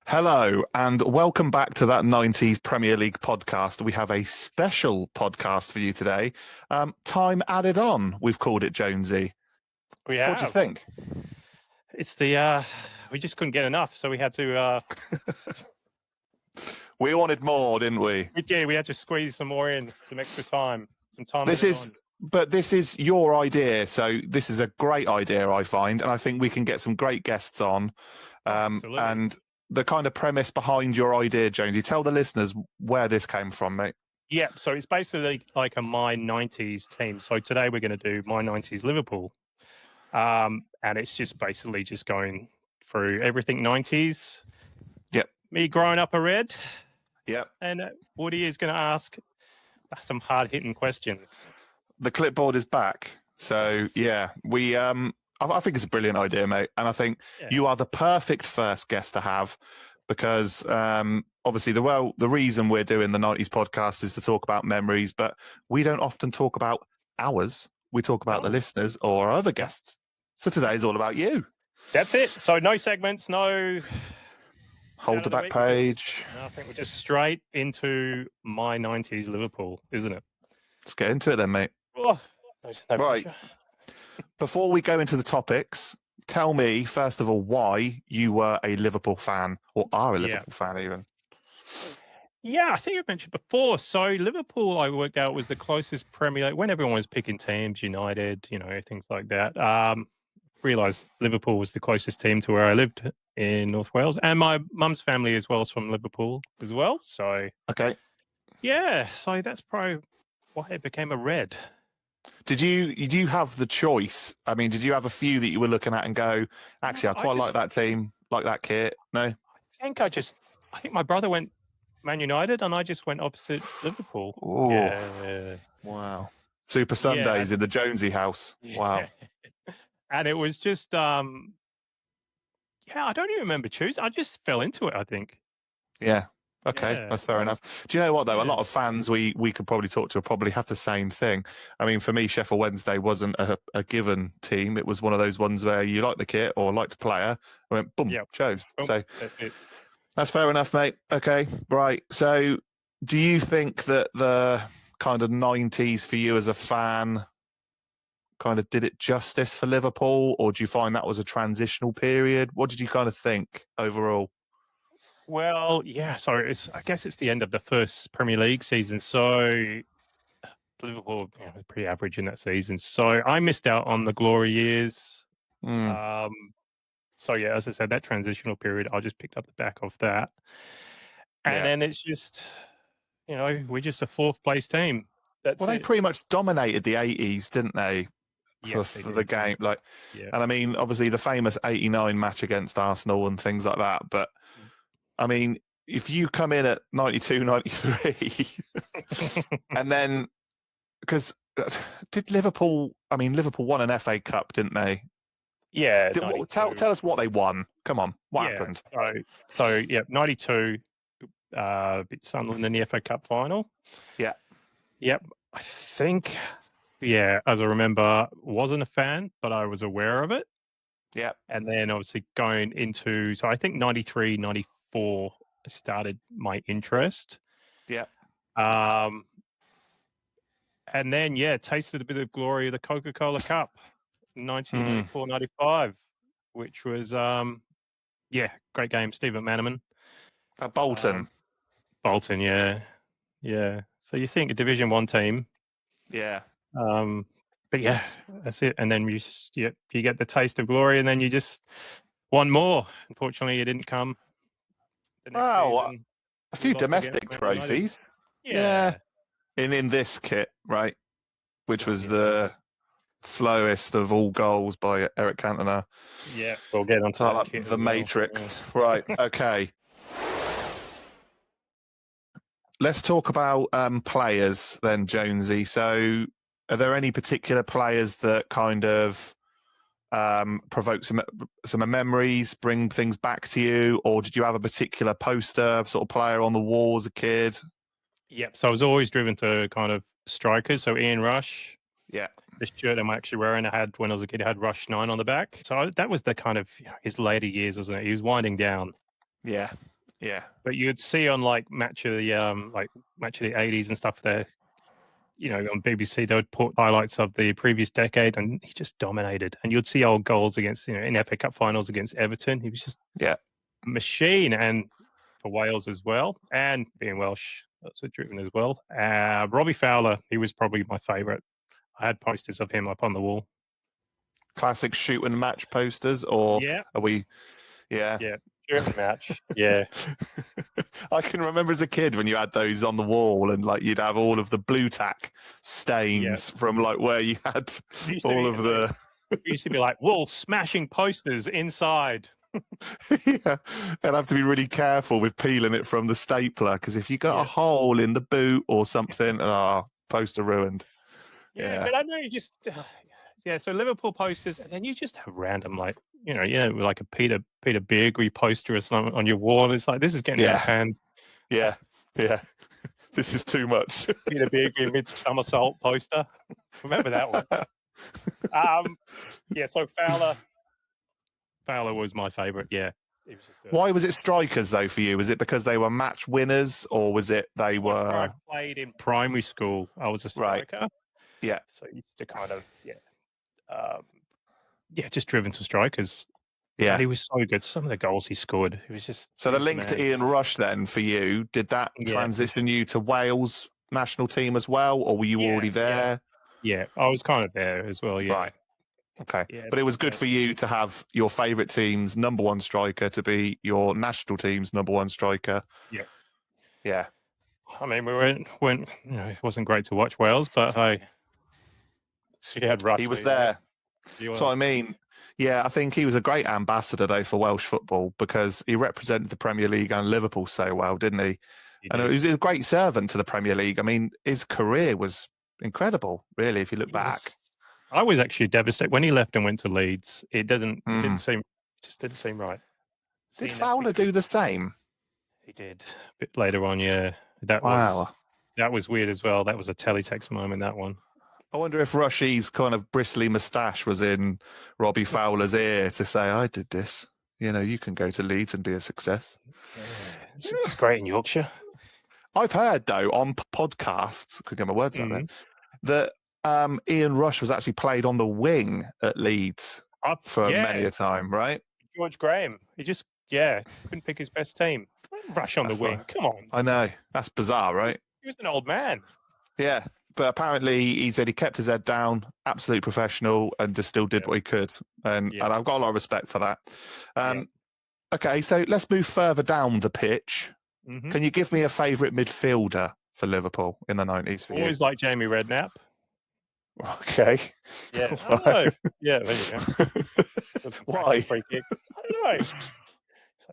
Hello, and welcome back to that 90s Premier League podcast. We have a special podcast for you today. Time added on, we've called it, Jonesy. We What do you have. think? It's the we just couldn't get enough, so we had to. We wanted more, didn't we? We did. We had to squeeze some more in, some extra time, some time. But this is your idea, so this is a great idea, I find, and I think we can get some great guests on. Absolutely. And the kind of premise behind your idea, Jonesy, tell the listeners where this came from, mate. Yeah, so it's basically like a My 90s team. So today we're going to do My 90s Liverpool. And it's just basically just going through everything 90s. Yep. Me growing up a Red. Yep. And Woody is going to ask some hard-hitting questions. The clipboard is back. So, yeah, I think it's a brilliant idea, mate. And I think you are the perfect first guest to have because obviously the reason we're doing the 90s podcast is to talk about memories, but we don't often talk about ours. We talk about the listeners or our other guests. So today is all about you. That's it. So no segments, no... Hold the back page. I think we're just straight into My 90s Liverpool, isn't it? Let's get into it then, mate. Oh, no right. Pressure. Before we go into the topics, tell me, first of all, why you were a Liverpool fan or are a Liverpool fan even. Yeah, I think I mentioned before. So Liverpool, I worked out, was the closest Premier League when everyone was picking teams, United, things like that. Realised Liverpool was the closest team to where I lived in North Wales. And my mum's family as well is from Liverpool as well. So, okay. Yeah, so that's probably why it became a Red. Did you have the choice? I mean, did you have a few that you were looking at and go, actually, I quite like that team, like that kit? No? I think my brother went Man United and I just went opposite Liverpool. Oh, yeah. Wow. Super Sundays in the Jonesy house. Wow. And it was just, I don't even remember choosing. I just fell into it, I think. Yeah. Okay, that's fair enough. Do you know what, though? A lot of fans we could probably talk to probably have the same thing. I mean, for me, Sheffield Wednesday wasn't a given team. It was one of those ones where you like the kit or like the player. I went, boom, chose. Boom, so that's fair enough, mate. Okay, right. So do you think that the kind of 90s for you as a fan kind of did it justice for Liverpool, or do you find that was a transitional period? What did you kind of think overall? Well, so I guess it's the end of the first Premier League season. So Liverpool was pretty average in that season. So I missed out on the glory years. So as I said, that transitional period, I just picked up the back of that. And then it's just, we're just a fourth place team. They pretty much dominated the 80s, didn't they? For the game. And I mean, obviously the famous 89 match against Arsenal and things like that. But I mean, if you come in at 92, 93, and then, because did Liverpool won an FA Cup, didn't they? Yeah. Tell us what they won. Come on. What happened? So 92, beat Sunderland in the FA Cup final. Yeah. Yep. I think, as I remember, wasn't a fan, but I was aware of it. Yeah. And then obviously going into, so I think 93, 94 started my interest. Yeah. And then, tasted a bit of glory of the Coca-Cola Cup, 1994-95, which was, great game. Stephen Manaman. Bolton. Bolton, yeah. So you think a Division 1 team. Yeah. But that's it. And then you just, you get the taste of glory, and then you just want more. Unfortunately, it didn't come. A few domestic trophies. Yeah. In this kit, right? Which was the slowest of all goals by Eric Cantona. Yeah, we'll get onto that kit. The Matrix. Right. Okay. Let's talk about players then, Jonesy. So are there any particular players that kind of provoke some memories, bring things back to you, or did you have a particular poster sort of player on the wall as a kid? Yep. So I was always driven to kind of strikers. So Ian Rush. Yeah. The shirt I'm actually wearing, when I was a kid, I had Rush 9 on the back. So that was the kind of his later years, wasn't it? He was winding down. Yeah. Yeah. But you'd see on like match of the '80s and stuff there, on BBC, they would put highlights of the previous decade, and he just dominated. And you'd see old goals against, in FA Cup finals against Everton. He was just Yeah. a machine, and for Wales as well, and being Welsh, that's a driven as well. Robbie Fowler, he was probably my favourite. I had posters of him up on the wall. Classic shoot and match posters, or Yeah, are we? Yeah. yeah, driven match. Yeah, I can remember as a kid when you had those on the wall, and like you'd have all of the blue tack stains from like where you had all of the. It used to be like wall smashing posters inside. Yeah, and have to be really careful with peeling it from the stapler, because if you got a hole in the boot or something, poster ruined. Yeah, but I know you just so Liverpool posters, and then you just have random like like a Peter Beardsley poster or something on your wall. It's like, this is getting out of hand. Yeah, this is too much. Peter Beardsley mid somersault poster. Remember that one? So Fowler was my favourite. Yeah. Why was it strikers though for you? Was it because they were match winners, or was it they were? I played in primary school. I was a striker. Right. Yeah. So you used to kind of just driven to strikers. Yeah. But he was so good. Some of the goals he scored, it was just. So the link to Ian Rush then for you, did that transition you to Wales national team as well, or were you already there? Yeah, I was kind of there as well. Yeah. Right. Okay. Yeah, but it was good for you to have your favourite team's number one striker to be your national team's number one striker. Yeah. Yeah. I mean, we went it wasn't great to watch Wales, but he was there. So I mean, yeah, I think he was a great ambassador though for Welsh football, because he represented the Premier League and Liverpool so well, didn't he? And he was a great servant to the Premier League. I mean, his career was incredible, really, if you look back. I was actually devastated when he left and went to Leeds. It didn't seem right. Did Fowler do the same? He did a bit later on. Yeah, that was weird as well. That was a teletext moment. That one. I wonder if Rushy's kind of bristly moustache was in Robbie Fowler's ear to say, "I did this. You can go to Leeds and be a success." Yeah, it's great in Yorkshire. I've heard though on podcasts, could get my words out there, that Ian Rush was actually played on the wing at Leeds for many a time, right? George Graham, he just couldn't pick his best team. Rush on the wing, come on! I know, that's bizarre, right? He was an old man. Yeah, but apparently he said he kept his head down, absolute professional, and just still did what he could, and I've got a lot of respect for that. Okay, so let's move further down the pitch. Can you give me a favourite midfielder for Liverpool in the 90s for you? Always like Jamie Redknapp. Okay. Yeah. I don't know. Yeah, there you go. Why? Free kick. I don't know. It's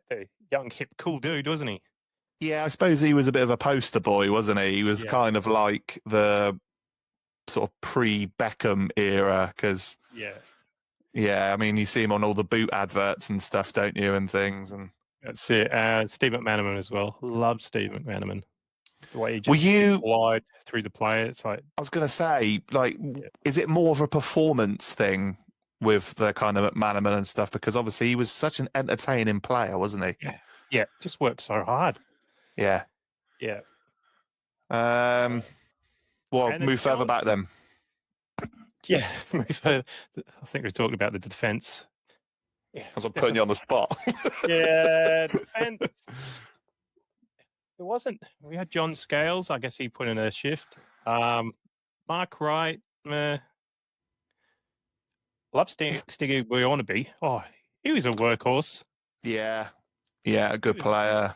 like a young, hip, cool dude, wasn't he? Yeah, I suppose he was a bit of a poster boy, wasn't he? He was kind of like the sort of pre-Beckham era, because I mean, you see him on all the boot adverts and stuff, don't you, and things. And that's it. Steve McManaman as well. Love Steve McManaman. The way he just glide through the play. It's like, I was going to say, like, is it more of a performance thing with the kind of McManaman and stuff? Because obviously he was such an entertaining player, wasn't he? Yeah, just worked so hard. Yeah. Yeah. Well, move further back then. Yeah, I think we're talking about the defence. Yeah, I was putting you on the spot. Yeah, defence. It wasn't. We had John Scales. I guess he put in a shift. Mark Wright. Love Stiggy Buonaby. Oh, he was a workhorse. Yeah, a good player.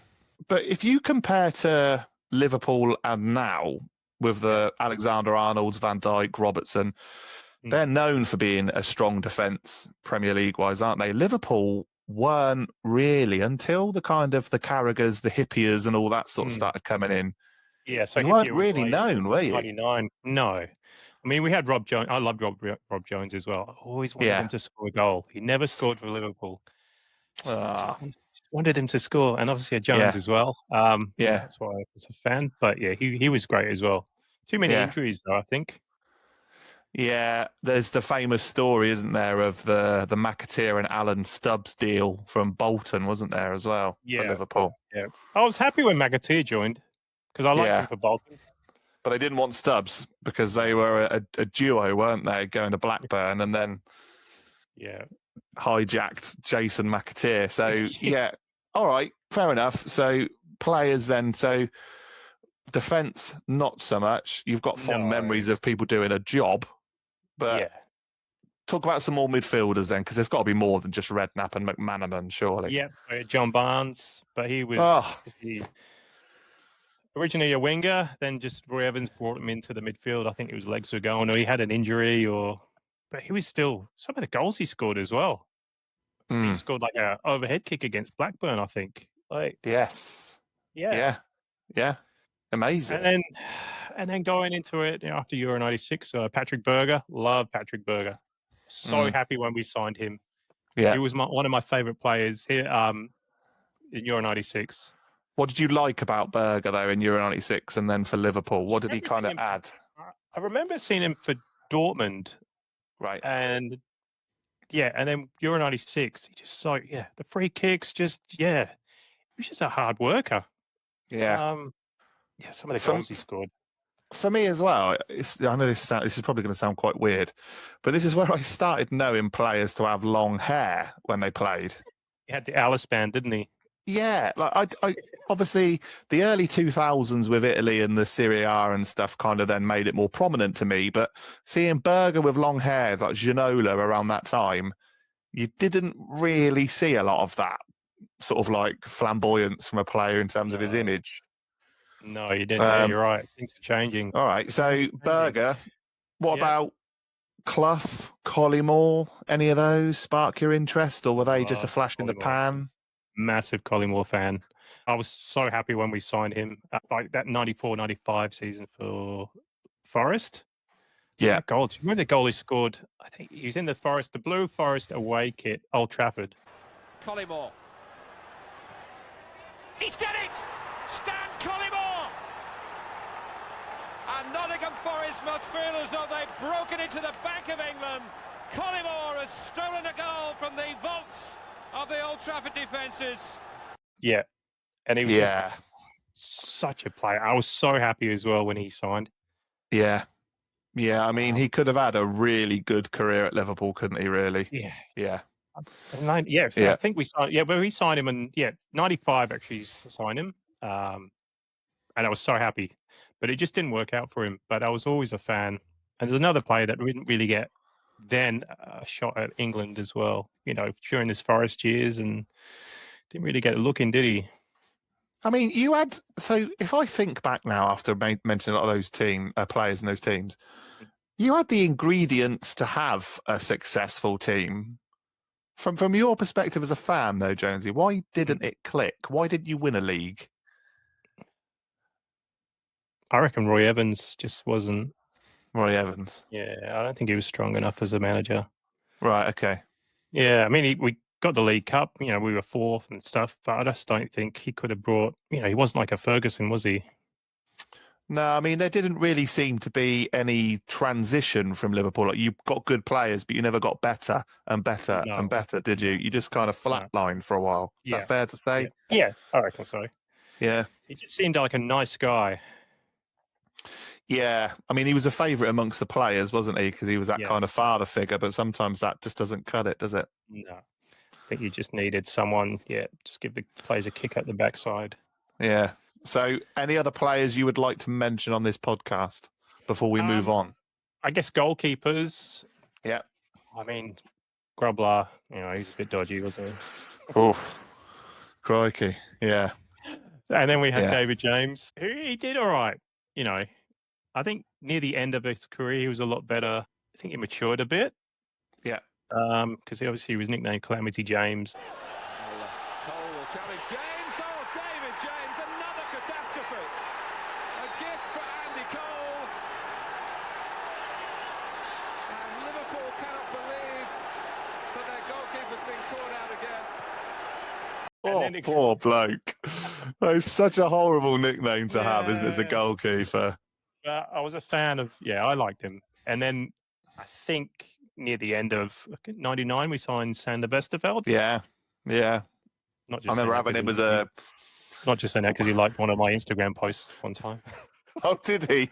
But if you compare to Liverpool and now, with the Alexander Arnolds, Van Dijk, Robertson, they're known for being a strong defence, Premier League-wise, aren't they? Liverpool weren't really until the kind of the Carragers, the Hippiers, and all that sort of started coming in. Yeah, so you weren't really known, were you? 99. No. I mean, we had Rob Jones. I loved Rob Jones as well. I always wanted him to score a goal. He never scored for Liverpool. Just wanted him to score, and obviously Jones as well. That's why I was a fan. But yeah, he was great as well. Too many injuries though, I think. Yeah, there's the famous story, isn't there, of the McAteer and Alan Stubbs deal from Bolton, wasn't there, as well, for Yeah, Liverpool? yeah. I was happy when McAteer joined because I liked Yeah, him for Bolton. but they didn't want Stubbs because they were a duo, weren't they, going to Blackburn and then Yeah. hijacked Jason McAteer. So, yeah, all right, fair enough. So, players then, so defence, not so much. You've got fond No. memories of people doing a job, but Yeah. talk about some more midfielders then, because there's got to be more than just Redknapp and McManaman, surely. Yeah. John Barnes, but he was Oh, originally a winger, then just Roy Evans brought him into the midfield. I think his legs were going, or he had an injury, but he was still some of the goals he scored as well. He scored like a overhead kick against Blackburn, I think. Like, yes. yeah. Yeah. Amazing. And then going into it after Euro '96, Patrick Berger, love Patrick Berger. So happy when we signed him. Yeah. He was one of my favourite players here in Euro '96. What did you like about Berger, though, in Euro 96 and then for Liverpool? What did he kind of add? I remember seeing him for Dortmund. Right. And then Euro '96, he just the free kicks, he was just a hard worker. Yeah. Some of the goals he scored. For me as well, I know this is probably going to sound quite weird, but this is where I started knowing players to have long hair when they played. He had the Alice band, didn't he? Yeah, like I obviously the early 2000s with Italy and the Serie A and stuff kind of then made it more prominent to me. But seeing Berger with long hair like Ginola around that time, you didn't really see a lot of that sort of like flamboyance from a player in terms of his image. No, you didn't. Yeah, you're right. Things are changing. All right, so Berger, what about Clough, Collymore? Any of those spark your interest, or were they just a flash in the pan? Massive Collymore fan. I was so happy when we signed him, like that 94-95 season for Forest. Yeah. That goal. Do you remember the goal he scored? I think he's in the Blue Forest away kit, Old Trafford. Collymore. He's done it! Stan Collymore! And Nottingham Forest must feel as though they've broken into the Bank of England. Collymore has stolen a goal from the vaults of the Old Trafford defences. Yeah. And he was just such a player. I was so happy as well when he signed. Yeah. Yeah, I mean, he could have had a really good career at Liverpool, couldn't he, really? Yeah. I think we signed. Yeah, but we signed him in 95. Actually, signed him, and I was so happy. But it just didn't work out for him. But I was always a fan. And there's another player that didn't really get then a shot at England as well. During his Forest years, and didn't really get a look in, did he? I mean, if I think back now after mentioning a lot of those players in those teams, you had the ingredients to have a successful team. From your perspective as a fan, though, Jonesy, why didn't it click? Why didn't you win a league? I reckon Roy Evans just wasn't. Roy Evans. Yeah, I don't think he was strong enough as a manager. Right. Okay. Yeah, I mean, we got the League Cup. We were fourth and stuff, but I just don't think he could have brought. He wasn't like a Ferguson, was he? No, I mean, there didn't really seem to be any transition from Liverpool. Like, you got good players, but you never got better and better and better, did you? You just kind of flatlined for a while. Is that fair to say? Yeah, I reckon so. Yeah. He just seemed like a nice guy. Yeah. I mean, he was a favourite amongst the players, wasn't he? Because he was that kind of father figure, but sometimes that just doesn't cut it, does it? No. I think you just needed someone, just give the players a kick at the backside. Yeah. So, any other players you would like to mention on this podcast before we move on? I guess goalkeepers. Yeah. I mean, Grubler, he's a bit dodgy, wasn't he? Oh, crikey. Yeah. And then we had David James, who he did all right. I think near the end of his career, he was a lot better. I think he matured a bit. Yeah. Because obviously he was nicknamed Calamity James. Cole will challenge James. Oh, David James, another catastrophe. A gift for Andy Cole. And Liverpool cannot believe that their goalkeeper's been caught out again. Oh, poor bloke. It's such a horrible nickname to have, isn't it, as a goalkeeper? I was a fan of, I liked him. And then I think near the end of '99, we signed Sander Westerveld. Yeah. Not I just remember having him as a. not just saying that because he liked one of my Instagram posts one time. Oh, did he?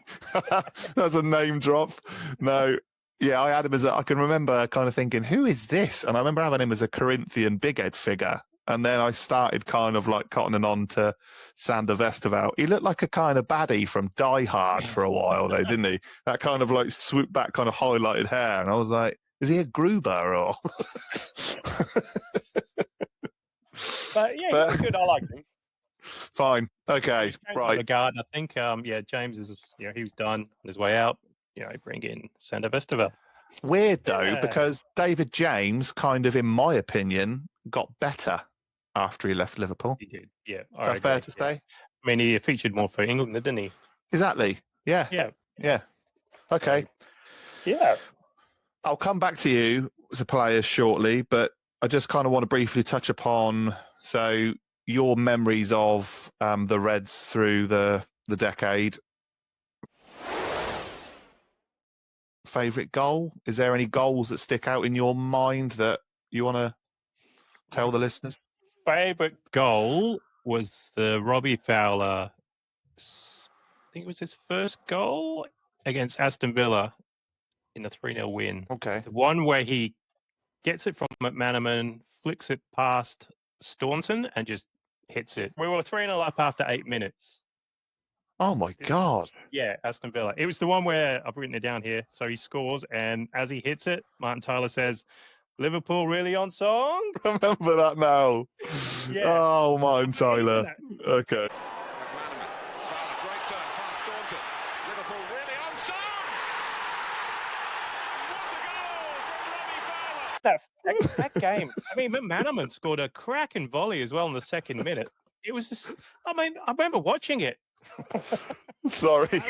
That's a name drop. No. Yeah, I had him as I can remember kind of thinking, who is this? And I remember having him as a Corinthian big head figure. And then I started kind of like cottoning on to Sander Westerveld. He looked like a kind of baddie from Die Hard for a while, though, didn't he? That kind of like swoop back, kind of highlighted hair. And I was like, is he a Gruber or? But yeah, he's good. I like him. Fine. Okay. Right. Garden, I think. James is. He was done on his way out. Bring in Sander Westerveld. Weird though, because David James, kind of, in my opinion, got better after he left Liverpool. He did. Yeah. Is that fair to say? I mean, he featured more for England, didn't he? Exactly. Yeah. Yeah. Okay. Yeah. I'll come back to you as a player shortly, but I just kind of want to briefly touch upon your memories of the Reds through the decade. Favorite goal? Is there any goals that stick out in your mind that you want to tell the listeners? Favorite goal was the Robbie Fowler. I think it was his first goal against Aston Villa in the 3-0 win. Okay. The one where he gets it from McManaman, flicks it past Staunton, and just hits it. We were 3-0 up after 8 minutes. Oh my God. Yeah, Aston Villa. It was the one where I've written it down here. So he scores, and as he hits it, Martin Tyler says, "Liverpool really on song?" Remember that now. Yeah. Oh, Martin Tyler. Okay. McManaman, Fowler, great turn, past Staunton. Liverpool really on song! What a goal from Robbie Fowler! That game. I mean, McManaman scored a cracking volley as well in the second minute. It was just, I remember watching it. Sorry.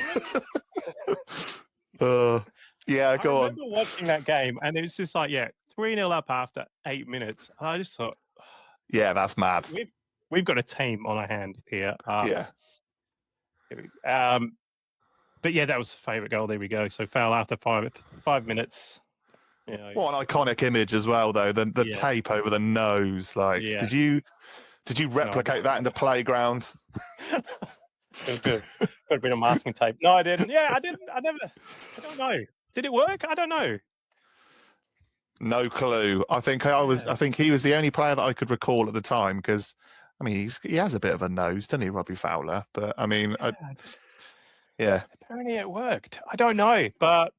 Yeah, go on. I remember watching that game, and it was just like, 3-0 up after 8 minutes. And I just thought, yeah, that's mad. We've got a team on our hand here. Yeah. But yeah, that was the favourite goal. There we go. So foul after 5 minutes. What an iconic image as well, though. The tape over the nose. Like, did you replicate that in the playground? It was good. Could have been a masking tape. No, I didn't. Yeah, I didn't. I don't know. Did it work? I don't know. No clue. I think he was the only player that I could recall at the time because, I mean, he has a bit of a nose, doesn't he, Robbie Fowler? But I mean, Apparently it worked. I don't know, but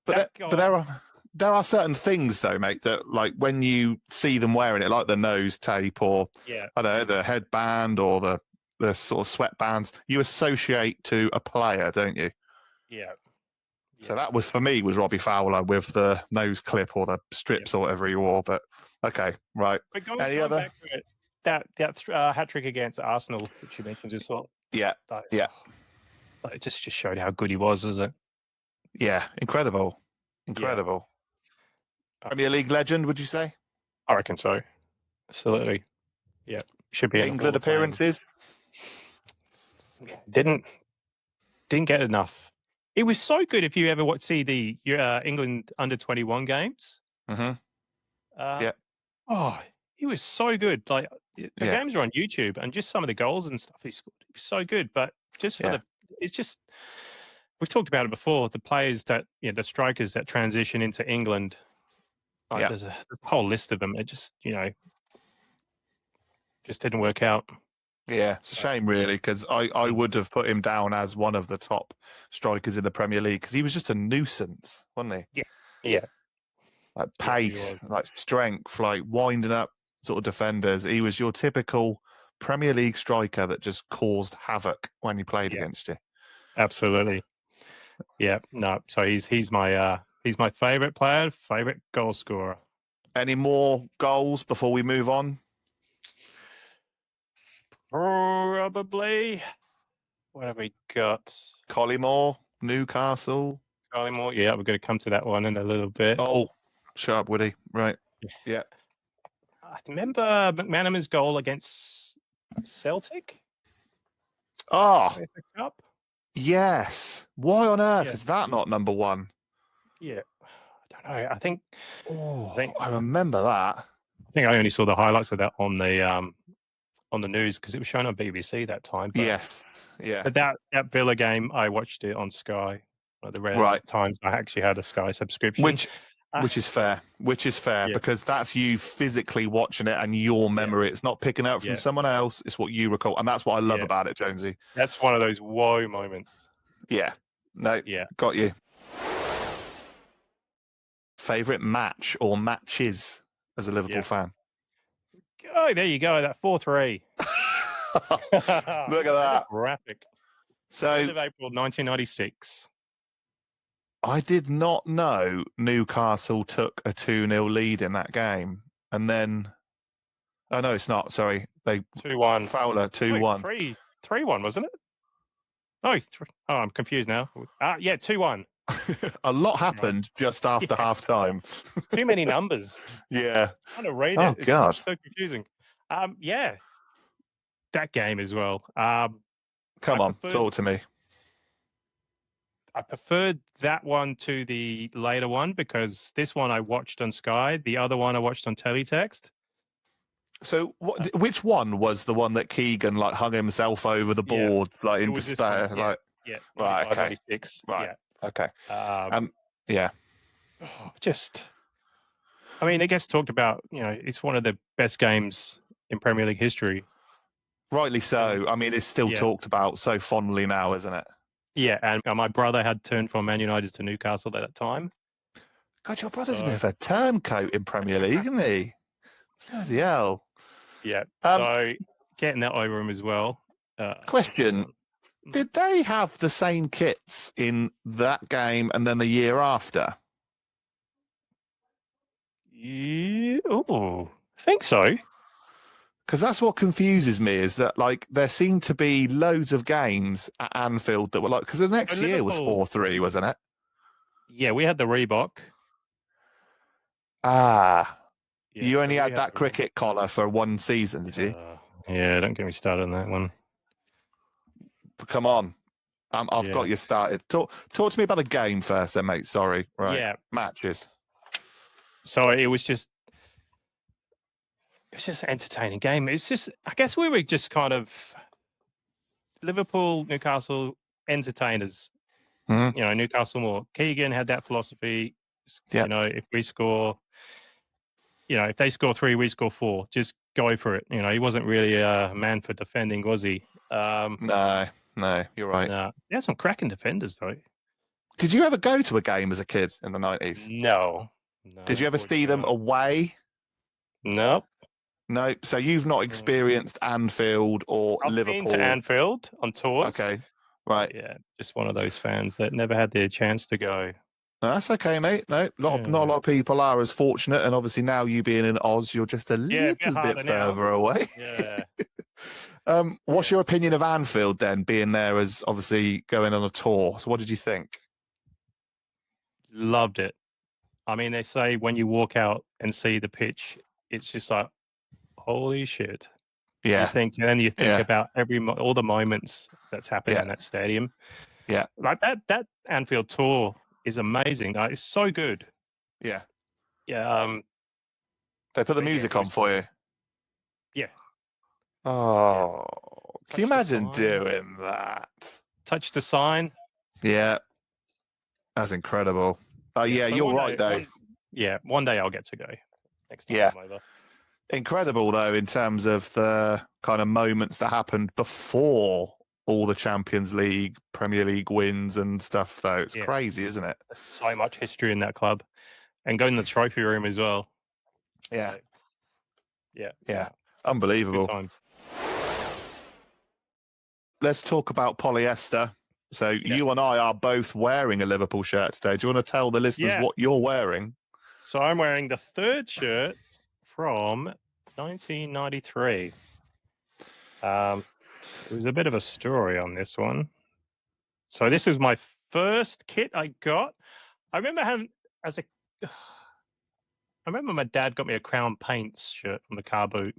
there are certain things though, mate, that like when you see them wearing it, like the nose tape or I don't know, the headband or the sort of sweatbands, you associate to a player, don't you? Yeah. So that was, for me, was Robbie Fowler with the nose clip or the strips or whatever he wore. But okay, right. But Any other? Back to it, that hat trick against Arsenal, which you mentioned as well. Yeah. It just showed how good he was it? Yeah, incredible. Yeah. Premier League legend, would you say? I reckon so. Absolutely. Yeah. Should be England appearances. Didn't get enough. It was so good if you ever see the England under-21 games. Mm-hmm. Oh, he was so good. Like the games are on YouTube, and just some of the goals and stuff he scored. He was so good, but just for it's just, we've talked about it before. The players that the strikers that transition into England. There's a whole list of them. It just just didn't work out. Yeah, it's a shame, really, because I would have put him down as one of the top strikers in the Premier League because he was just a nuisance, wasn't he? Yeah. Like pace, like strength, like winding up sort of defenders. He was your typical Premier League striker that just caused havoc when he played against you. Absolutely. Yeah. No. So he's my favourite player, favourite goal scorer. Any more goals before we move on? Probably. What have we got? Collymore, Newcastle. Collymore. Yeah, we're going to come to that one in a little bit. Oh, sharp Woody. Right. Yeah. I remember McManaman's goal against Celtic. Oh. Cup. Yes. Why on earth is that not number one? Yeah. don't know. I think I remember that. I only saw the highlights of that on the news because it was shown on BBC that time. But, Yes. Yeah. But that Villa game, I watched it on Sky. One of the rare times I actually had a Sky subscription. Which is fair. Yeah. Because that's you physically watching it and your memory. It's not picking up from someone else. It's what you recall. And that's what I love about it, Jonesy. That's one of those whoa moments. Yeah. No, got you. Favourite match or matches as a Liverpool fan? Oh, there you go. That 4-3. Look at that. Graphic. So, 3rd of April, 1996. I did not know Newcastle took a 2-0 lead in that game. And then... Oh, no, it's not. Sorry. They 2-1. Fowler, 2-1. 3-1, wasn't it? Oh, I'm confused now. 2-1. A lot happened just after half time. Too many numbers. Yeah. Trying to read it. God. It's so confusing. That game as well. Come on, talk to me. I preferred that one to the later one because this one I watched on Sky. The other one I watched on Teletext. So, which one was the one that Keegan hung himself over the board in despair? Right, okay. 96. Right, okay. It gets talked about. It's one of the best games in Premier League history. Rightly so. I mean, it's still talked about so fondly now, isn't it? Yeah, and my brother had turned from Man United to Newcastle at that time. God, your brother's a bit of a turncoat in Premier League, isn't he? Bloody hell. Yeah, so getting that over him as well. Question. Did they have the same kits in that game and then the year after? I think so. Because that's what confuses me is that there seemed to be loads of games at Anfield that were because the next year was 4-3, wasn't it? Yeah, we had the Reebok. You only had that cricket collar for one season, did you? Yeah, don't get me started on that one. Come on. I've got you started. Talk to me about the game first then, mate. Sorry. Right. Yeah. Matches. So it was just an entertaining game. It's just, I guess we were just kind of Liverpool, Newcastle entertainers. Mm-hmm. Newcastle more. Keegan had that philosophy. If we score, if they score 3, we score 4. Just go for it. He wasn't really a man for defending, was he? No, you're right. No. He had some cracking defenders, though. Did you ever go to a game as a kid in the 90s? No. Did you ever see them away? Nope. No. So you've not experienced Anfield or Liverpool? I've been to Anfield on tours. Okay. Right. Yeah, just one of those fans that never had the chance to go. No, that's okay, mate. No, not a lot of people are as fortunate, and obviously now you being in Oz, you're just a little bit further away. Yeah. What's your opinion of Anfield then, being there as obviously going on a tour? So what did you think? Loved it. I mean, they say when you walk out and see the pitch, it's just like, holy shit. Yeah. You think about all the moments that's happening in that stadium. Yeah. Like that Anfield tour is amazing. It's so good. Yeah. Yeah. They put the music on for you. Yeah. Oh, can you imagine doing that? Touch the sign. Yeah. That's incredible. So you're right, though. One day I'll get to go. Next time I'm over. Incredible, though, in terms of the kind of moments that happened before all the Champions League, Premier League wins and stuff, though. It's crazy, isn't it? There's so much history in that club. And going to the trophy room as well. Yeah. Yeah. Unbelievable. Good times. Let's talk about polyester. So you and I are both wearing a Liverpool shirt today. Do you want to tell the listeners what you're wearing? So I'm wearing the third shirt from 1993. It was a bit of a story on this one. So this was my first kit I got. I remember my dad got me a Crown Paints shirt from the car boot.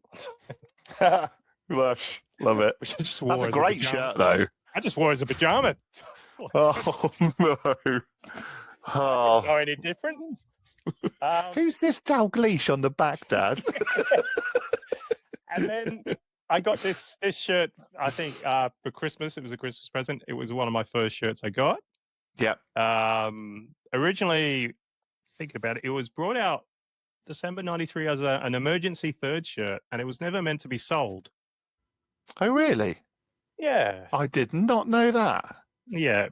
Lush. Love it. Which I just wore. That's a great shirt, though. I just wore it as a pajama. Oh, no. Oh. Any different? Who's this Dalgleish on the back, Dad? And then I got this shirt, I think, for Christmas. It was a Christmas present. It was one of my first shirts I got. Yeah. Originally, thinking about it, it was brought out December 93 as an emergency third shirt, and it was never meant to be sold. Oh, really? Yeah. I did not know that. Yeah.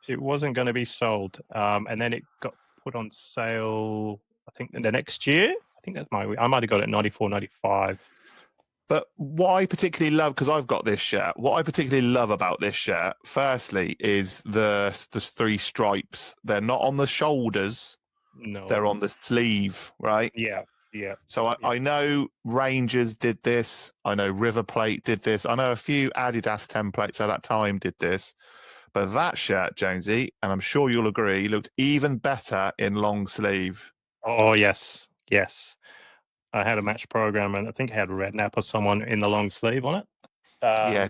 It wasn't going to be sold. And then it got put on sale, I think, the next year. I think that's I might have got it 94, 95. But what I particularly love, because I've got this shirt, what I particularly love about this shirt, firstly, is the 3 stripes. They're not on the shoulders. No. They're on the sleeve, right? Yeah. Yeah. So I know Rangers did this. I know River Plate did this. I know a few Adidas templates at that time did this. But that shirt, Jonesy, and I'm sure you'll agree, looked even better in long sleeve. Oh, yes. Yes. I had a match program, and I think I had Redknapp or someone in the long sleeve on it. Yeah,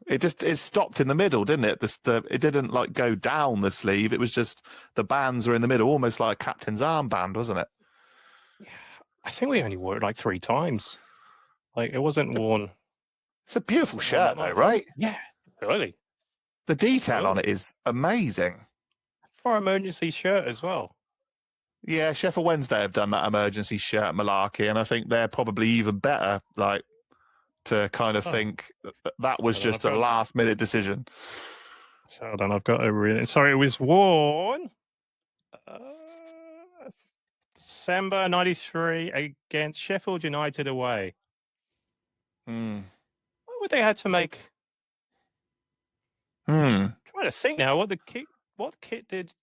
it stopped in the middle, didn't it? It didn't like go down the sleeve. It was just the bands were in the middle, almost like a captain's armband, wasn't it? Yeah, I think we only wore it like 3 times. Like, it wasn't worn. It's a beautiful shirt, though, right? Yeah, really. The detail on it is amazing. For an emergency shirt as well. Yeah, Sheffield Wednesday have done that emergency shirt malarkey, and I think they're probably even better. Like to kind of think that was just a last-minute decision. So hold on, I've got a sorry, it was worn December 93 against Sheffield United away. Why would they have to make? I'm trying to think now. What kit did?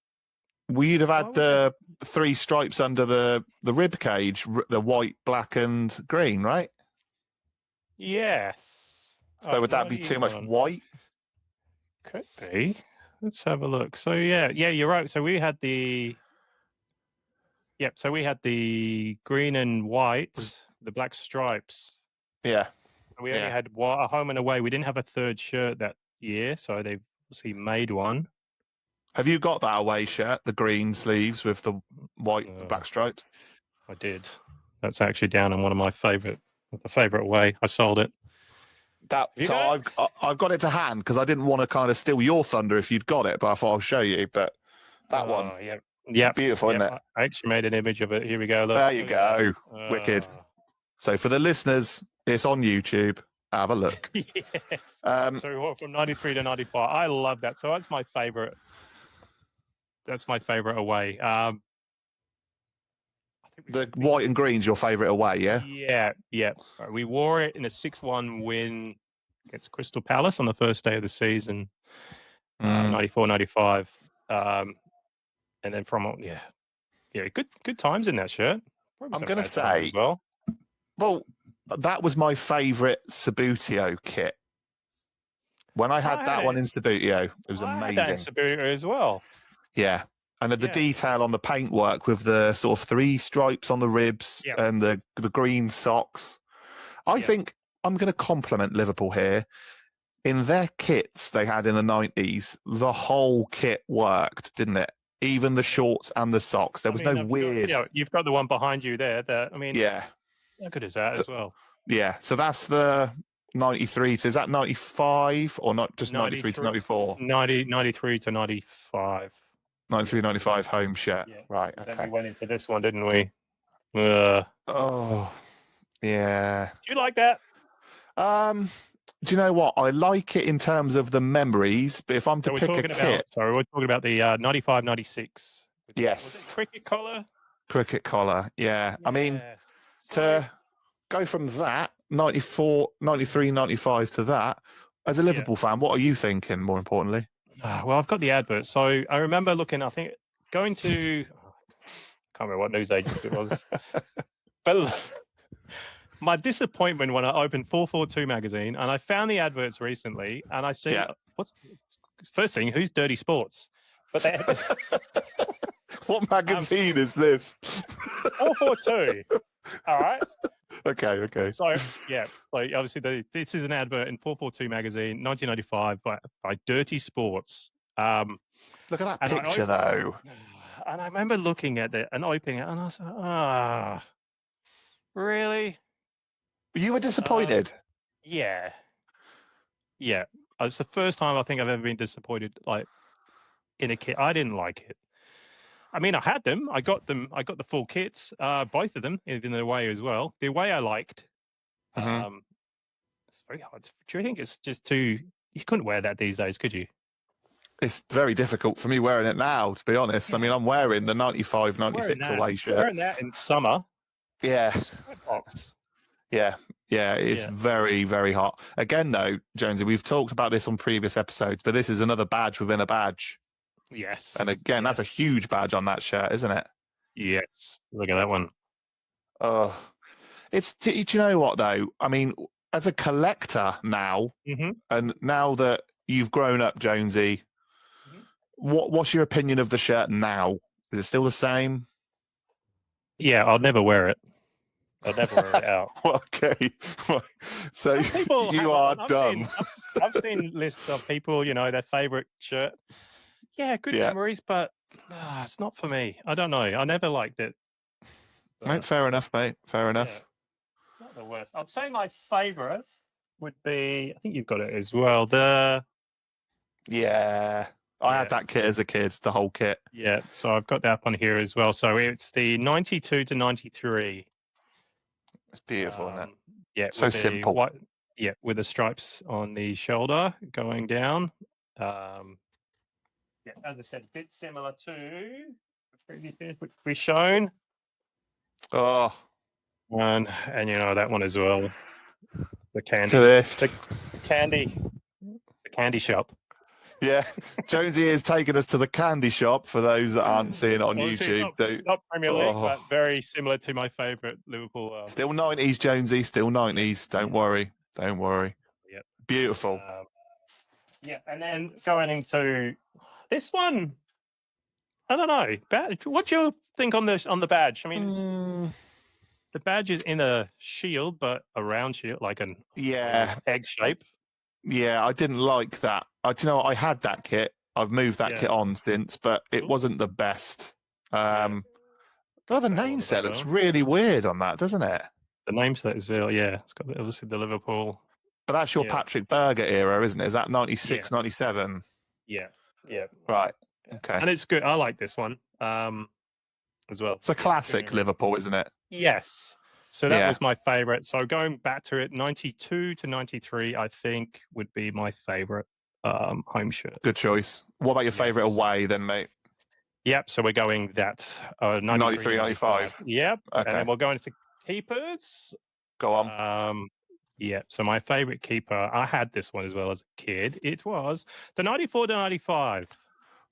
We'd have had the 3 stripes under the rib cage, the white, black, and green, right? Yes. So would that be too much white? Could be. Let's have a look. So yeah, you're right. So we had the. Yep. So we had the green and white, the black stripes. Yeah. We only had a home and away. We didn't have a third shirt that year, so they obviously made one. Have you got that away shirt, the green sleeves with the white black stripes? I did. That's actually down on one of my favorite away. I sold it. I've got it to hand because I didn't want to kind of steal your thunder if you'd got it, but I thought I'll show you. But that one, yeah, beautiful, isn't it? I actually made an image of it. Here we go. Look. There you go. Wicked. So for the listeners, it's on YouTube. Have a look. Yes. So from 93 to 95. I love that. So that's my favorite. That's my favorite away. The white and green's your favourite away, yeah? Yeah. We wore it in a 6-1 win against Crystal Palace on the first day of the season, 94-95. And then good times in that shirt. I'm going to say, as well, that was my favourite Sabutio kit. When I had that one in Sabutio, it was amazing. I had that in Sabutio as well. Yeah. And the detail on the paintwork with the sort of 3 stripes on the ribs and the green socks. I think I'm going to compliment Liverpool here. In their kits they had in the 90s, the whole kit worked, didn't it? Even the shorts and the socks. There was no weird... You've got the one behind you there. Yeah. How good is that as well? Yeah. So that's the 93. So is that 95 or not just 93 to 94? 93 to 95. 93, 95 home shirt. Yeah. Right, okay. Then we went into this one, didn't we? Oh, yeah. Do you like that? Do you know what? I like it in terms of the memories, but if I'm to pick a kit... Sorry, we're talking about the 95, 96. Yes. Was it cricket collar? Cricket collar, yeah. I mean, to go from that, 94, 93, 95 to that, as a Liverpool fan, what are you thinking, more importantly? Well, I've got the advert. So I remember going to, can't remember what news agency it was, but my disappointment when I opened 442 magazine and I found the adverts recently and I see, first thing, who's Dirty Sports? But they had what magazine is this? 442. All right. Okay. So obviously this is an advert in 442 magazine, 1995 by Dirty Sports. Look at that picture, though. And I remember looking at it and opening it, and I was like, really? You were disappointed. Yeah. Yeah. It's the first time I think I've ever been disappointed, like, in a kit. I didn't like it. I mean, I had them. I got them. I got the full kits, both of them, in the away as well. The away I liked. Mhm. It's very hard. Do you think it's just too? You couldn't wear that these days, could you? It's very difficult for me wearing it now, to be honest. I mean, I'm wearing the 95, 96 away shirt. Wearing that in summer. Yeah. Sweatbox. Yeah. Yeah. It's very, very hot. Again, though, Jonesy, we've talked about this on previous episodes, but this is another badge within a badge. Yes. And again, that's a huge badge on that shirt, isn't it? Yes. Look at that one. Oh, do you know what, though? I mean, as a collector now, and now that you've grown up, Jonesy, what's your opinion of the shirt now? Is it still the same? Yeah, I'll never wear it. I'll never wear it out. Okay. So people you are dumb. I've seen lists of people, their favorite shirt. Yeah, good memories, but it's not for me. I don't know. I never liked it. Mate, fair enough, mate. Fair enough. Yeah, not the worst. I'd say my favorite would be, I think you've got it as well, I had that kit as a kid, the whole kit. Yeah, so I've got that up on here as well. So it's the 92 to 93. It's beautiful, isn't it? Yeah, so simple. With the stripes on the shoulder going down. As I said, a bit similar to the previous years, which we've shown. Oh, and that one as well. The candy, the candy shop. Yeah, Jonesy is taking us to the candy shop for those that aren't seeing it on YouTube. Not Premier League, but very similar to my favourite Liverpool. Still 90s, Jonesy, still 90s. Don't worry. Yep. Beautiful. And then going into this one, I don't know. What do you think on the badge? I mean, the badge is in a shield, but a round shield, like an egg shape. Yeah, I didn't like that. I had that kit. I've moved that kit on since, but it wasn't the best. The name set looks really weird on that, doesn't it? The name set is very, it's got obviously the Liverpool. But that's your Patrick Berger era, isn't it? Is that 96, 97? Yeah. Right. Okay. And it's good. I like this one as well. It's a classic Liverpool, isn't it? Yes. So that was my favourite. So going back to it, 92 to 93, I think would be my favourite home shirt. Good choice. What about your favourite away then, mate? Yep. So we're going that 93, 95. Yep. Okay. And then we're going to keepers. Go on. So my favourite keeper, I had this one as well as a kid. It was the 94 to 95.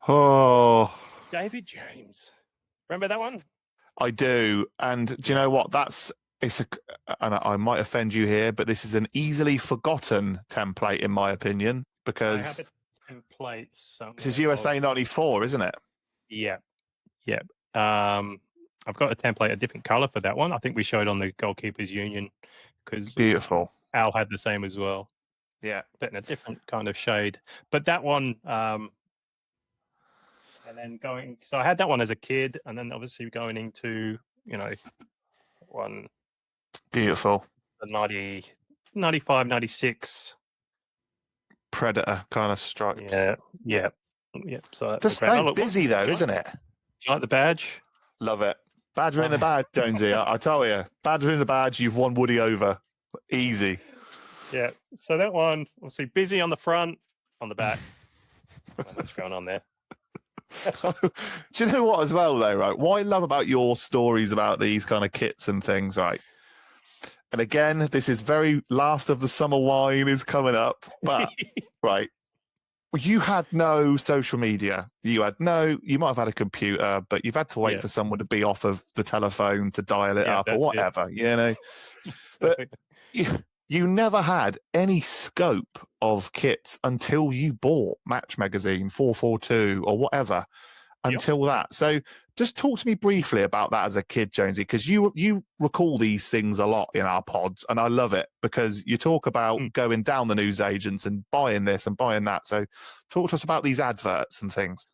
Oh. David James. Remember that one? I do. And do you know what? And I might offend you here, but this is an easily forgotten template, in my opinion, because I have a template somewhere. This is USA 94, isn't it? Yeah. I've got a template, a different colour for that one. I think we showed on the Goalkeepers Union because beautiful. Al had the same as well. Yeah, but in a different kind of shade. But that one, and then so I had that one as a kid, and then obviously going into one. Beautiful. The 95, 96. Predator kind of stripes. Yeah. So just so busy though, isn't it? Do you like the badge? Love it. Badger in the badge, Jonesy. I tell you, Badger in the badge, you've won Woody over. Easy. Yeah. So that one, obviously busy on the front, on the back. What's going on there? Do you know what as well though, right? What I love about your stories about these kind of kits and things, right? And again, this is very last of the summer wine is coming up, but right. You had no social media. You might have had a computer, but you've had to wait for someone to be off of the telephone to dial it up or whatever, But you never had any scope of kits until you bought Match Magazine 442 or whatever until that. So just talk to me briefly about that as a kid, Jonesy, because you recall these things a lot in our pods, and I love it because you talk about going down the newsagents and buying this and buying that. So talk to us about these adverts and things.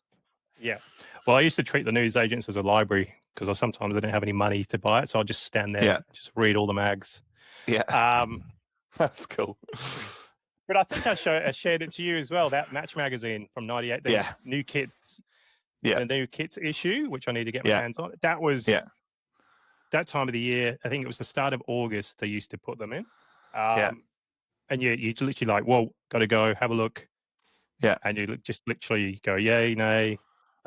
Yeah. Well, I used to treat the news agents as a library because sometimes I didn't have any money to buy it, so I'd just stand there, Yeah. and just read all the mags. Yeah. That's cool. But I think I shared it to you as well. That Match magazine from '98, the Yeah. new kits, Yeah. the new kits issue, which I need to get my Yeah. hands on. That was Yeah. that time of the year. I think it was the start of August. They used to put them in. Yeah. And you literally like, whoa, got to go have a look. Yeah. And you just literally go, yay, nay.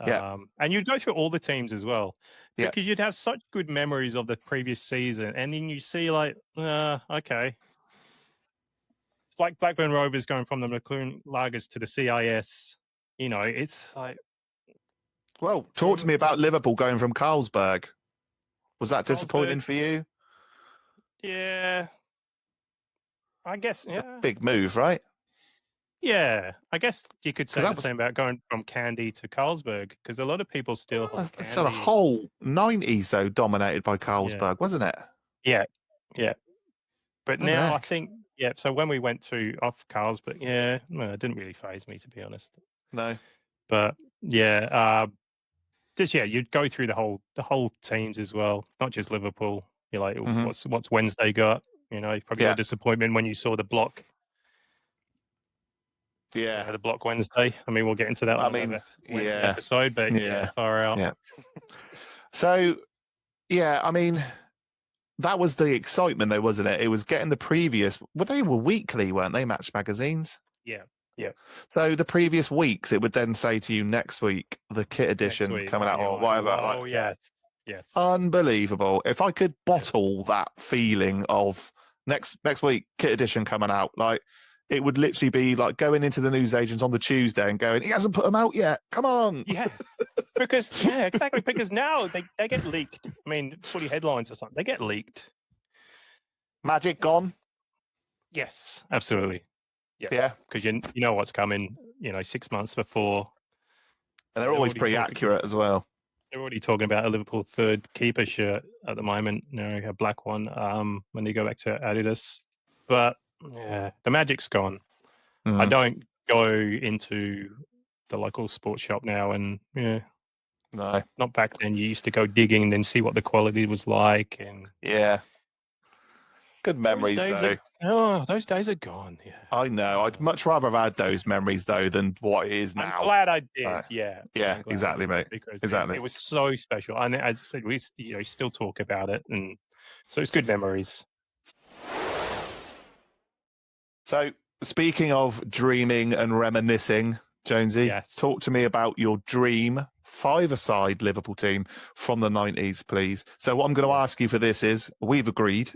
Yeah. And you'd go through all the teams as well, Yeah. because you'd have such good memories of the previous season, and then you see like, okay, it's like Blackburn Rovers going from the McLaren Lagers to the CIS. You know, it's like, Well, talk to me about Liverpool going from Carlsberg. Was that disappointing for you? Yeah, I guess, yeah. Big move, right? Yeah, I guess you could say that the was- same about going from Candy to Carlsberg, because a lot of people still hold It's sort of Candy. whole 90s, though, dominated by Carlsberg, wasn't it? Yeah, yeah. But What the now I heck? think, yeah. So when we went off Carlsberg, yeah, no, it didn't really faze me, to be honest. No. But yeah, you'd go through the whole teams as well, not just Liverpool. You're like, Mhm. what's Wednesday got? You know, probably Yeah. a disappointment when you saw the block. Yeah. The block Wednesday. I mean, we'll get into that on another Wednesday yeah. episode, but yeah, far out. Yeah. So, yeah, I mean, that was the excitement, though, wasn't it? It was getting the previous. Well, they were weekly, weren't they? Match magazines. Yeah. Yeah. So the previous weeks, it would then say to you next week the kit edition coming out or whatever. Oh yes, yes. Unbelievable! If I could bottle that feeling of next week kit edition coming out, like it would literally be like going into the newsagents on the Tuesday and going, he hasn't put them out yet. Come on. Yeah. Because exactly. Because now they get leaked. I mean, footy headlines or something. They get leaked. Magic gone. Yes, absolutely. Yeah. Because you know what's coming. 6 months before. And they're always pretty accurate as well. They're already talking about a Liverpool third keeper shirt at the moment. A black one. When you go back to Adidas, but yeah, the magic's gone. I don't go into the local sports shop now, and no, not back then. You used to go digging and then see what the quality was like, and good memories though. Those days are gone. Yeah, I know. I'd much rather have had those memories though than what it is now. I'm glad I did. Yeah, exactly, mate. Because exactly, it was so special, and as I said, we still talk about it, and so it's good memories. So, speaking of dreaming and reminiscing, Jonesy, talk to me about your dream five-a-side Liverpool team from the 90s, please. So what I'm going to ask you for this is, we've agreed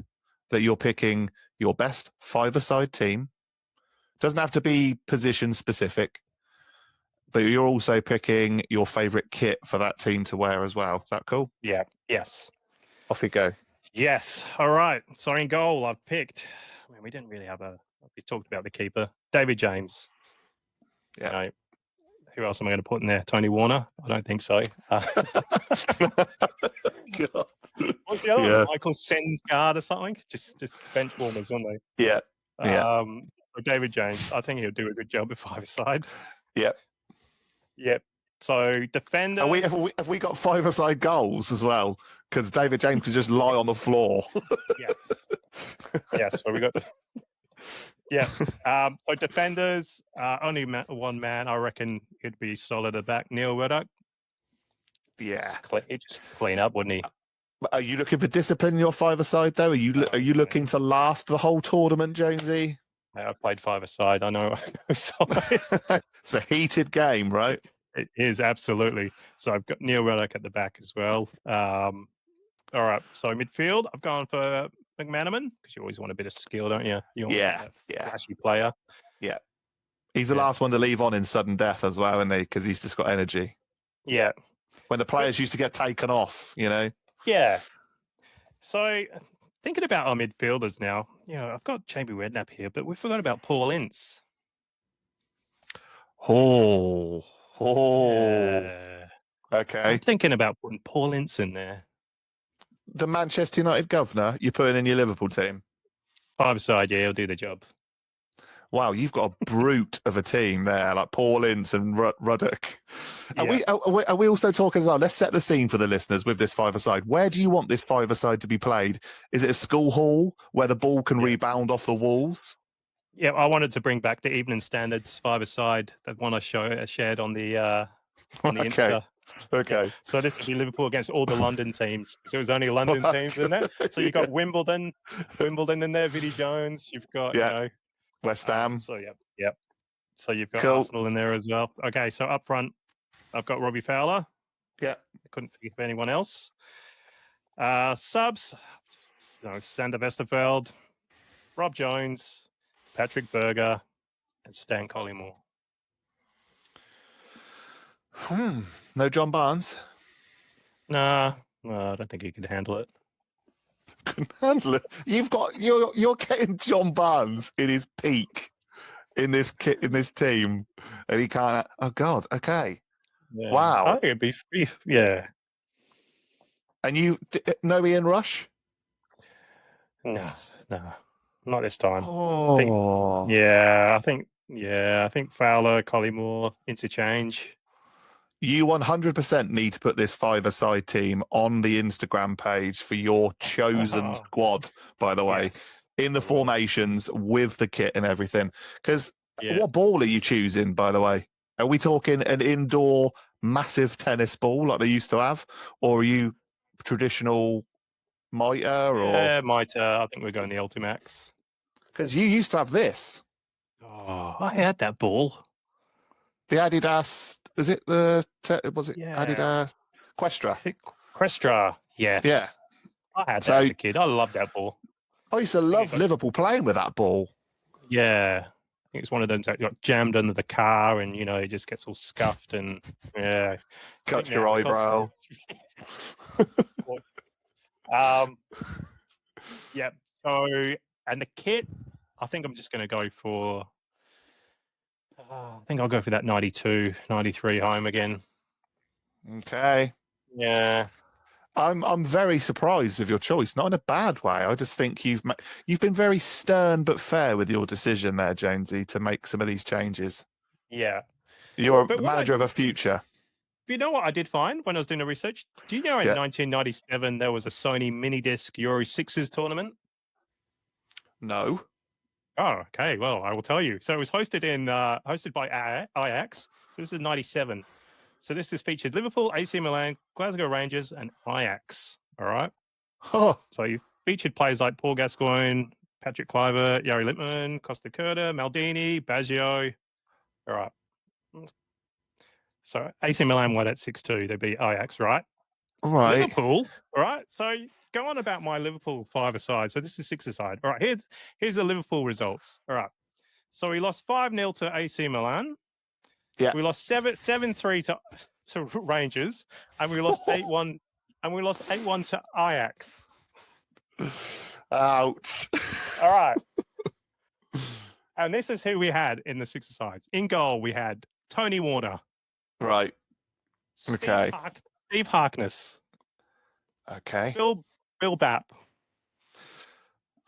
that you're picking your best five-a-side team. Doesn't have to be position specific, but you're also picking your favourite kit for that team to wear as well. Is that cool? Yeah. Yes. Off you go. Yes. All right. So in goal, I've picked. I mean, we didn't really have we talked about the keeper, David James. Yeah. Who else am I going to put in there? Tony Warner? I don't think so. God. What's the other one? Michael Sensgaard or something? Just bench warmers, weren't they? Yeah. So David James, I think he'll do a good job at five-a-side. Yeah. Yep. So defender. Have we got five-a-side goals as well? Because David James could just lie on the floor. Yes. Yes. So we got. Yeah. So defenders, only one man. I reckon he'd be solid at back. Neil Ruddock. Yeah. He'd just clean up, wouldn't he? Are you looking for discipline in your five-a-side though? Are you looking to last the whole tournament, Jonesy? I've played five-a-side. I know. It's a heated game, right? It is, absolutely. So I've got Neil Ruddock at the back as well. All right. So midfield, I've gone for McManaman, because you always want a bit of skill, don't you? You want a flashy player. Yeah. He's the last one to leave on in sudden death as well, isn't he? Because he's just got energy. Yeah. When the players used to get taken off, Yeah. So thinking about our midfielders now, I've got Jamie Redknapp here, but we forgot about Paul Ince. Oh. Okay. I'm thinking about putting Paul Ince in there. The Manchester United governor, you're putting in your Liverpool team? Five-a-side, yeah, he'll do the job. Wow, you've got a brute of a team there, like Paul Ince and Ruddock. Are we also talking as well? Let's set the scene for the listeners with this five-a-side. Where do you want this five-a-side to be played? Is it a school hall where the ball can rebound off the walls? Yeah, I wanted to bring back the Evening Standards five-a-side, the one I shared on the Insta. Okay. Yeah. So this would be Liverpool against all the London teams. So it was only London teams in there. So you've got Wimbledon in there, Vinnie Jones. You've got, West Ham. So So you've got Cool. Arsenal in there as well. Okay, so up front, I've got Robbie Fowler. Yeah. I couldn't think of anyone else. Subs, Sander Westerveld, Rob Jones, Patrick Berger, and Stan Collymore. No John Barnes? Nah, I don't think he could handle it. Can handle it. You're getting John Barnes in his peak in this team, and he can't. Oh God. Okay. Yeah. Wow. I think it'd be yeah. And you know Ian Rush? No, not this time. Oh. I think Fowler, Collymore, interchange. You 100% need to put this five-a-side team on the Instagram page for your chosen squad, by the way, in the formations with the kit and everything. Because what ball are you choosing, by the way? Are we talking an indoor massive tennis ball like they used to have? Or are you traditional mitre? Yeah, mitre. I think we're going the Ultimax. Because you used to have this. Oh, I had that ball. The Adidas, Adidas Questra? Questra, yes. Yeah. I had that as a kid. I loved that ball. I used to love Liverpool playing with that ball. Yeah. I think it's one of them that got jammed under the car and, it just gets all scuffed and, Cut your eyebrow. So, and the kit, I think I'm just going to go for... I think I'll go for that 92, 93 home again. Okay. Yeah. I'm very surprised with your choice, not in a bad way. I just think you've been very stern but fair with your decision there, Jonesy, to make some of these changes. Yeah. You're the manager of a future. You know what I did find when I was doing the research? Do you know in 1997 there was a Sony mini disc Euro 6s tournament? No. Oh, okay. Well, I will tell you. So it was hosted by Ajax. So this is 97. So this is featured Liverpool, AC Milan, Glasgow Rangers, and Ajax. All right. Oh. So you featured players like Paul Gascoigne, Patrick Kluivert, Jari Lippmann, Costa Curta, Maldini, Baggio. All right. So AC Milan won at 6-2. They beat Ajax, right? All right. Liverpool. All right. So go on about my Liverpool five-a-side. So this is six-a-side. All right. Here's the Liverpool results. All right. So we lost 5-0 to AC Milan. Yeah. We lost 7-3 to Rangers, and we lost 8-1. And we lost 8-1 to Ajax. Ouch. All right. And this is who we had in the six-a-sides. In goal, we had Tony Warner. Right. Okay. Steve Harkness. Okay. Bill Bapp.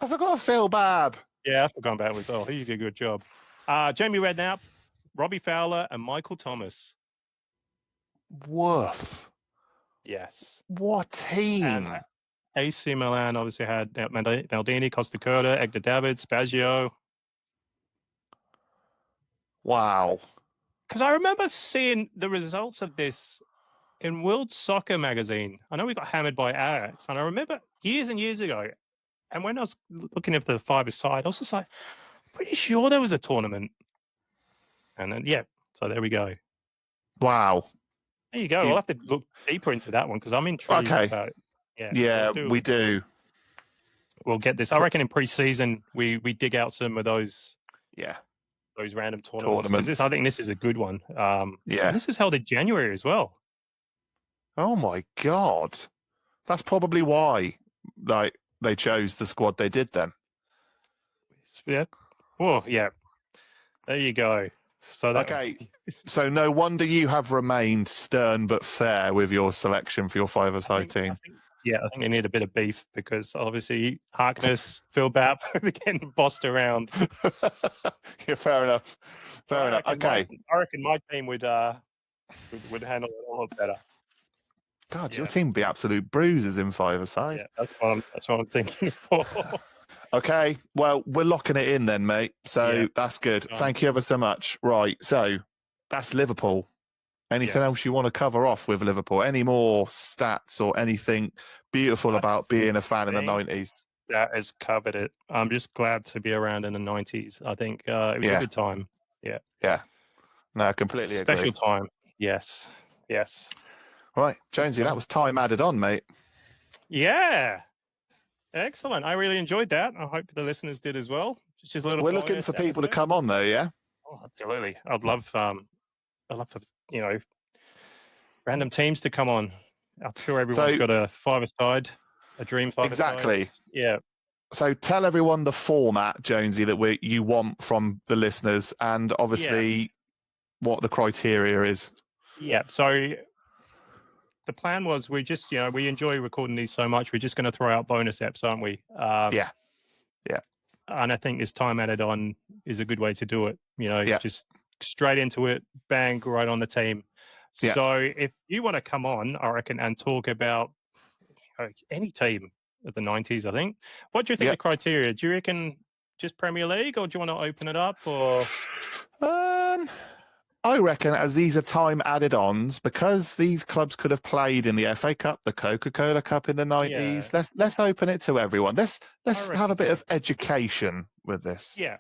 I forgot Phil Babb. Yeah, I forgot about it as well. He did a good job. Jamie Redknapp, Robbie Fowler, and Michael Thomas. Woof. Yes. What team? And AC Milan obviously had Maldini, Costa Curta, Edgar Davids, Baggio. Wow. Because I remember seeing the results of this in World Soccer magazine. I know we got hammered by Ajax, and I remember years and years ago, and when I was looking at the five-a-side, I was just like, pretty sure there was a tournament. And then, so there we go. Wow. There you go. We'll have to look deeper into that one because I'm intrigued about it. Yeah, we do. We'll get this. I reckon in pre-season, we dig out some of those. Yeah. Those random tournaments. I think this is a good one. This is held in January as well. Oh my God. That's probably why they chose the squad they did then. Yeah. Oh, yeah. There you go. So So no wonder you have remained stern but fair with your selection for your five-a-side team. Yeah, I think they need a bit of beef because obviously Harkness, Phil Bapp, they're getting bossed around. Yeah, fair enough. Fair enough. Okay. I reckon my team would handle it a lot better. God, your team would be absolute bruises in five-a-side. Yeah, that's what I'm thinking for. Okay, well, we're locking it in then, mate. So Yeah. that's good. Thank you ever so much. Right, so that's Liverpool. Anything else you want to cover off with Liverpool? Any more stats or anything beautiful about being a fan in the 90s? That has covered it. I'm just glad to be around in the 90s. I think it was a good time. Yeah. Yeah. No, completely agree. Special time. Yes. Yes. Right, Jonesy, that was time added on, mate. Yeah. Excellent. I really enjoyed that. I hope the listeners did as well. Just a little We're looking for people to come on, though, yeah? Oh, absolutely. I'd love for, random teams to come on. I'm sure everyone's got a five-a-side, a dream five-a-side. Exactly. Yeah. So tell everyone the format, Jonesy, that you want from the listeners, and obviously what the criteria is. Yeah. So the plan was we just, we enjoy recording these so much. We're just going to throw out bonus eps, aren't we? Yeah. And I think this time added on is a good way to do it. Just straight into it, bang, right on the team. Yeah. So if you want to come on, I reckon, and talk about any team of the 90s, I think. What do you think the criteria? Do you reckon just Premier League, or do you want to open it up? Or I reckon, as these are time added ons, because these clubs could have played in the FA Cup, the Coca-Cola Cup in the 90s. Let's open it to everyone. Let's have a bit of education with this. Yeah.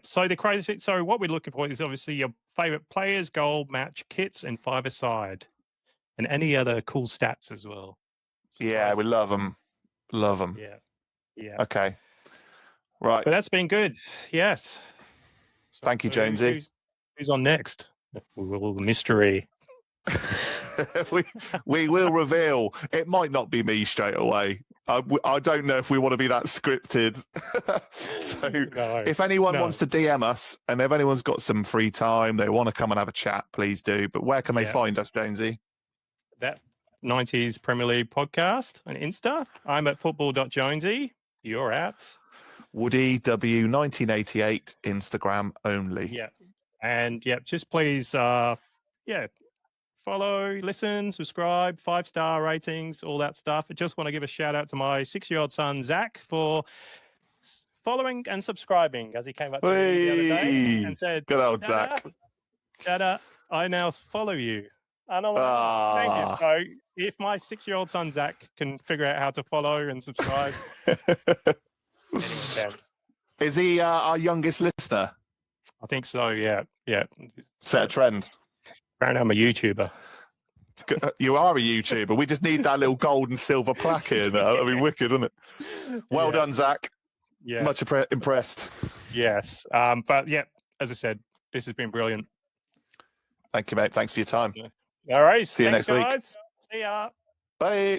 So the criteria. So what we're looking for is obviously your favourite players, goal, match, kits, and five-a-side, and any other cool stats as well. Yeah, we love them. Love them. Yeah. Okay. Right. But that's been good. Yes. So thank you, Jonesy. Who's on next? The mystery. we will reveal. It might not be me straight away. I don't know if we want to be that scripted. So if anyone wants to DM us, and if anyone's got some free time, they want to come and have a chat, please do. But where can they find us, Jonesy? That 90s Premier League podcast on Insta. I'm at football.jonesy. You're at Woody W1988 Instagram only. Yeah. And just please follow, listen, subscribe, 5-star ratings, all that stuff. I just want to give a shout out to my 6-year-old son Zach for following and subscribing, as he came up to me the other day and said, "Good old Zach, Dada, I now follow you." And I'm like, thank you. So if my 6-year-old son Zach can figure out how to follow and subscribe, anyone can. Is he our youngest listener? I think so. Yeah. Set a trend. Apparently, I'm a YouTuber. You are a YouTuber. We just need that little gold and silver plaque here. That'd be wicked, wouldn't it? Well done, Zach. Yeah. Much impressed. Yes. But as I said, this has been brilliant. Thank you, mate. Thanks for your time. All right. See you next week. Guys. See ya. Bye.